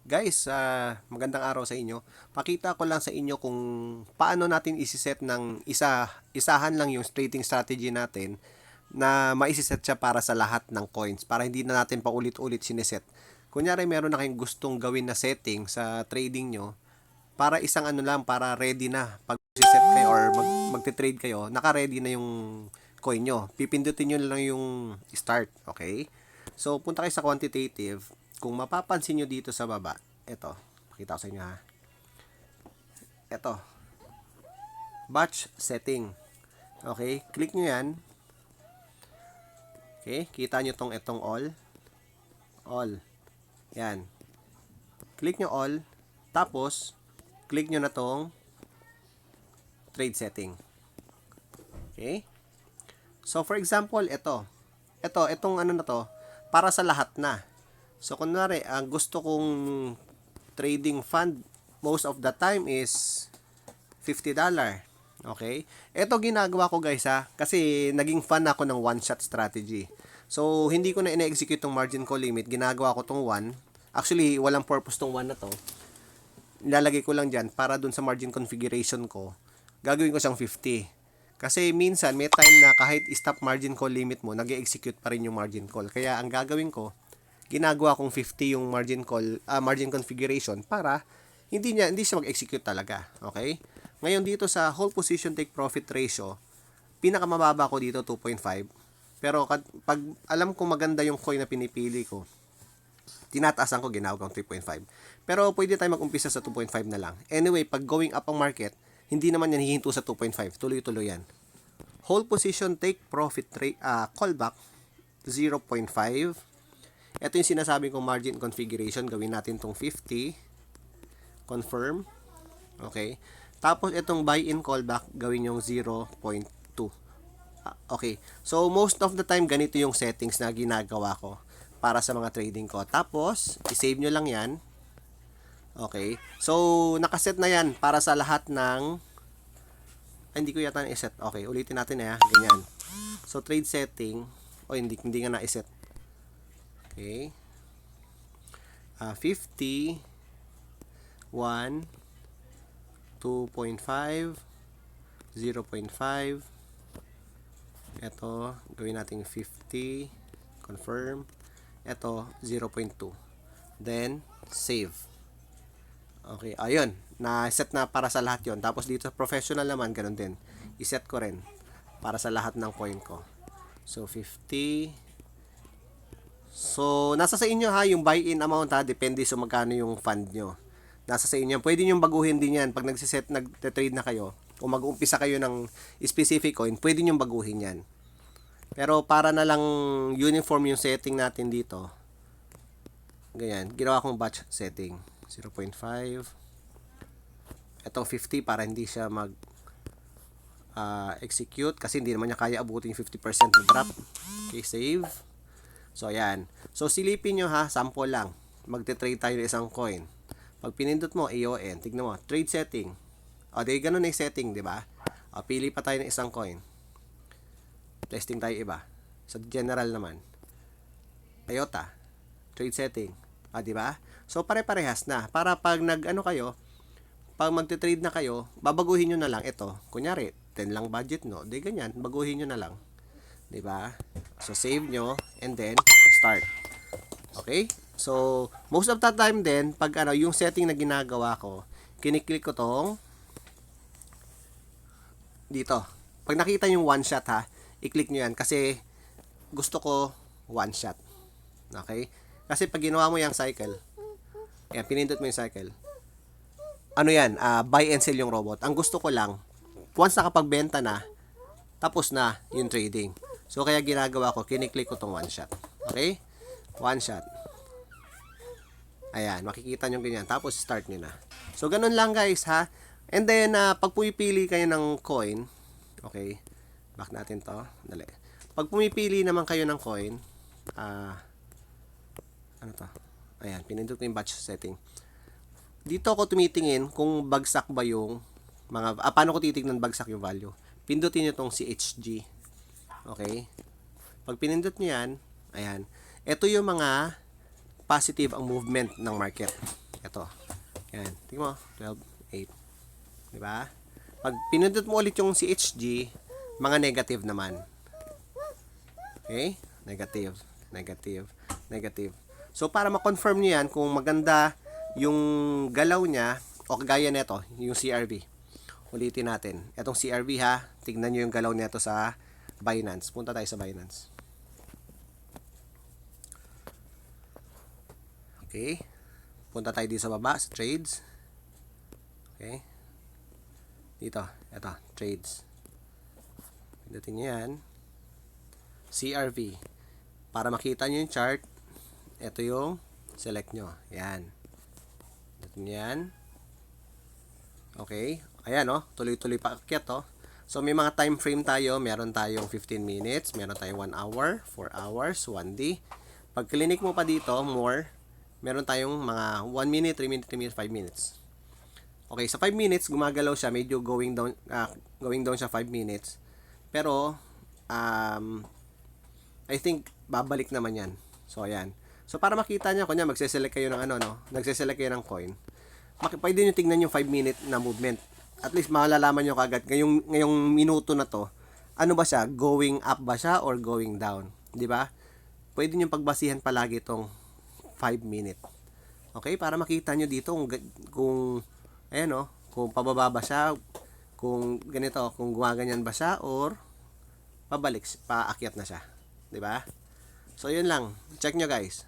Guys, magandang araw sa inyo. Pakita ko lang sa inyo kung paano natin isiset ng isahan lang yung trading strategy natin na maisiset siya para sa lahat ng coins para hindi na natin paulit-ulit sineset. Kunyari meron na kayong gustong gawin na setting sa trading nyo para isang ano lang, para ready na. Pag siset kayo or magte-trade kayo, naka-ready na yung coin nyo. Pipindutin nyo lang yung start, okay? So, punta kayo sa quantitative. Kung mapapansin nyo dito sa baba, ito, pakita ko sa inyo ha. Ito, batch setting. Okay, click nyo yan. Okay, kita nyo itong all. All. Yan. Click nyo all. Tapos, click nyo na tong trade setting. Okay. So, for example, itong ano na to, para sa lahat na. So, kunwari, ang gusto kong trading fund most of the time is $50. Okay? Ito ginagawa ko guys kasi naging fan ako ng one shot strategy. So, hindi ko na ina-execute tong margin call limit. Ginagawa ko tong 1. Actually, walang purpose tong 1 na to. Nilalagay ko lang dyan para dun sa margin configuration ko. Gagawin ko siyang 50. Kasi minsan, may time na kahit stop margin call limit mo, nag-execute pa rin yung margin call. Kaya, ang gagawin ko, ginagawa kong 50 yung margin call, margin configuration para hindi siya mag-execute talaga. Okay? Ngayon dito sa whole position take profit ratio, pinakamababa ko dito 2.5. Pero pag alam ko maganda yung coin na pinipili ko, tinataasan ko, ginagawa kong 3.5. Pero pwede tayo mag-umpisa sa 2.5 na lang. Anyway, pag going up ang market, hindi naman yan hihinto sa 2.5. Tuloy-tuloy yan. Whole position take profit callback 0.5. Ito yung sinasabi kong margin configuration. Gawin natin tong 50. Confirm. Okay. Tapos itong buy-in callback, gawin yung 0.2. Okay. So, most of the time, ganito yung settings na ginagawa ko para sa mga trading ko. Tapos, i-save nyo lang yan. Okay. So, nakaset na yan para sa lahat ng... hindi ko yata na-set. Okay. Ulitin natin ganyan. So, trade setting. Hindi nga na-set. Okay. 50, 1, 2.5, 0.5. Ito, gawin natin 50. Confirm. Ito, 0.2. Then, save. Okay, ayun. Na-set na para sa lahat yon. Tapos dito, professional naman, ganun din. I-set ko rin para sa lahat ng coin ko. So, 50. So, nasa sa inyo yung buy-in amount depende sa magkano yung fund nyo. Nasa sa inyo. Pwede nyo baguhin din yan. Pag nagte-trade na kayo, o mag-umpisa kayo ng specific coin, pwede nyo baguhin yan. Pero para na lang uniform yung setting natin dito, ganyan, ginawa kong batch setting. 0.5. Ito 50 para hindi siya execute kasi hindi naman niya kaya abutin 50% ng drop. Okay, save. So, ayan. So, silipin nyo sample lang. Magte-trade tayo ng isang coin. Pag pinindot mo, AON, tignan mo, trade setting. Ganun na yung setting, di ba? Pili pa tayo ng isang coin. Testing tayo iba. Sa general naman. IOTA. Trade setting. Di ba? So, pare-parehas na. Para pag pag magte-trade na kayo, babaguhin nyo na lang ito. Kunyari, 10 lang budget no. Ganyan, baguhin nyo na lang. Di ba? So, save nyo and then start. Okay? So, most of the time din, pag yung setting na ginagawa ko, kiniklik ko tong dito. Pag nakita yung one shot i-click nyo yan kasi gusto ko one shot. Okay? Kasi pag ginawa mo yung cycle, pinindot mo yung cycle, buy and sell yung robot. Ang gusto ko lang, once nakapagbenta na, tapos na yung trading. So, kaya ginagawa ko, kiniklik ko tong one shot. Okay? One shot. Ayan, makikita nyo ganyan. Tapos, start nyo na. So, ganun lang guys, And then, pag pumipili kayo ng coin, okay, back natin to. Dali. Pag pumipili naman kayo ng coin, ano to? Ayan, pinindot ko yung batch setting. Dito ako tumitingin kung bagsak ba yung paano ko titignan bagsak yung value. Pindutin nyo tong CHG. Okay? Pag pinindot nyo yan, ayan. Ito yung mga positive ang movement ng market. Ito. Yan. Tingnan mo. 12, 8. Diba? Pag pinindot mo ulit yung CHG, mga negative naman. Okay? Negative. Negative. Negative. So, para ma-confirm nyo yan, kung maganda yung galaw niya, o kagaya nito, yung CRV. Ulitin natin. Etong CRV ha, tignan nyo yung galaw nito sa Binance. Punta tayo sa Binance. Okay. Punta tayo dito sa baba, sa trades. Okay. Dito, eto, trades. Pindutin nyo yan. CRV. Para makita nyo yung chart, ito yung select nyo. Yan. Pindutin nyo yan. Okay. Ayan, oh. Tuloy-tuloy pa akyat, oh. So, may mga time frame tayo. Meron tayong 15 minutes. Meron tayong 1 hour, 4 hours, 1D. Pag clinic mo pa dito, more, meron tayong mga 1 minute, 3 minutes, 3 minutes, 5 minutes. Okay, sa 5 minutes, gumagalaw siya. Medyo going down siya 5 minutes. Pero, I think, babalik naman yan. So, ayan. So, para makita nyo, kunya, magse-select kayo ng nagse-select kayo ng coin. Pwede nyo tingnan yung 5-minute na movement. At least, malalaman nyo kagad, ngayong minuto na to, ano ba siya? Going up ba siya or going down? Di ba? Pwede nyo pagbasihan palagi itong 5 minute. Okay? Para makita nyo dito kung ayan o, kung pababa ba siya, kung ganito, kung gumaganyan ba siya, or paakyat na siya. Diba? So, yun lang. Check nyo guys.